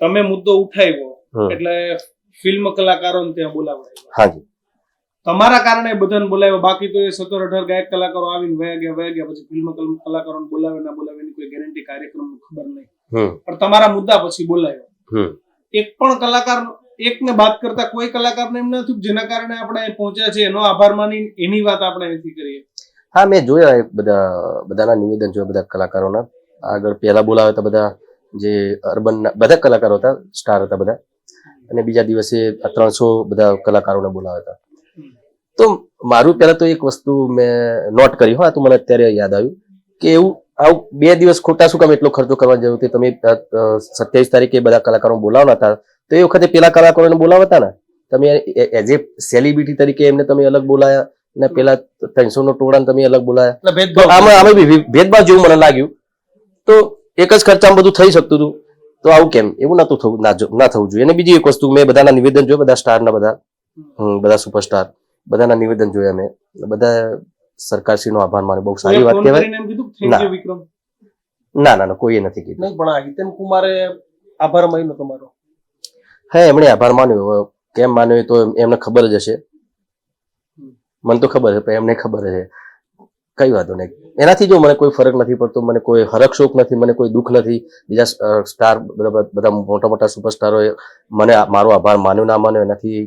તમે મુદ્દો ઉઠાવ્યો એટલે ફિલ્મ કલાકારોને ત્યાં બોલાવડાવ્યા. હાજી. તમારા કારણે બધાને બોલાવ્યો, બાકી તો એ 17-18 ગાયક કલાકારો આવીને વયા ગયા પછી ફિલ્મ કલાકારોને બોલાવે ના બોલાવે એની કોઈ ગેરંટી કાર્યક્રમ ખબર નહીં, પણ તમારા મુદ્દા પછી બોલાવ્યો. એક પણ કલાકાર એકને બાદ કરતા કોઈ કલાકારને એમ નથી જેના કારણે આપણે પહોંચ્યા છે એનો આભાર માની એની વાત આપણે અહીંથી કરીએ. હા, મેં જોયા બધાના નિવેદન જોયા, બધા કલાકારોના. આગળ પહેલા બોલાવ્યા હતા બધા જે અર્બન બધા કલાકારો હતા, સ્ટાર હતા બધા, અને બીજા દિવસે 300 બધા કલાકારોને બોલાવ્યા હતા. તો મારું પહેલા તો એક વસ્તુ મેં નોટ કરી, હા, તો મને અત્યારે યાદ આવ્યું કે એવું આવું 2 દિવસ ખોટા શું કામ એટલો ખર્ચો કરવાની જરૂર હતી? તમે 27 તારીખે બધા કલાકારો બોલાવવાના હતા, તો એ વખતે પેલા કલાકારોને બોલાવતા ને તમે એઝ એ સેલિબ્રિટી તરીકે એમને તમે અલગ બોલાયા ને પેલા 300 નો ટોળાને તમે અલગ બોલાયા. આમાં ભેદભાવ જેવું મને લાગ્યું. તો એક જ ખર્ચામાં બધું થઈ શકતું હતું, તો આવું કેમ? એવું નતું થવું, ના થવું જોઈએ. અને બીજી એક વસ્તુ, મેં બધાના નિવેદન જોયા, બધા સ્ટારના બધા સુપરસ્ટાર બધાના નિવેદન જોયા મેં. બધા સરકારશ્રીનો આભાર માને, બહુ સારી વાત કહેવાય. ના, કોઈએ નથી કીધું. પણ હિતેન કુમારે આભાર માન્યો તમારો? હા, એમણે આભાર માન્યો. કેમ માન્યો તો એમને ખબર જ હશે. મને તો ખબર છે, પણ એમને ખબર છે. કઈ વાતો નહીં. એનાથી જો મને કોઈ ફરક નથી પડતો, મને કોઈ હરખ શોક નથી, મને કોઈ દુઃખ નથી. બીજા સ્ટાર બધા મોટા મોટા સુપરસ્ટારોએ મને મારો આભાર માન્યો ના માન્યો એનાથી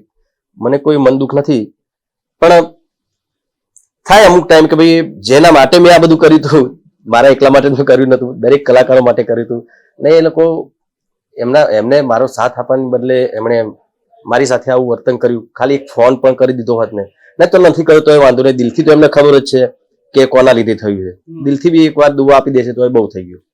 મને કોઈ મન દુઃખ નથી. પણ થાય અમુક ટાઈમ કે ભાઈ જેના માટે મેં આ બધું કર્યું હતું, મારા એકલા માટે મેં કર્યું નતું, દરેક કલાકારો માટે કર્યું હતું. ને એ લોકો એમને મારો સાથ આપવાને બદલે એમણે મારી સાથે આવું વર્તન કર્યું. ખાલી એક ફોન પણ કરી દીધો હોત ને તો નથી કર્યો તો એ વાંધો નહીં. દિલથી તો એમને ખબર જ છે કે કોના લીધે થયું છે. દિલથી બી એક વાર દુઆ આપી દેશે તો એ બહુ થઈ ગયું.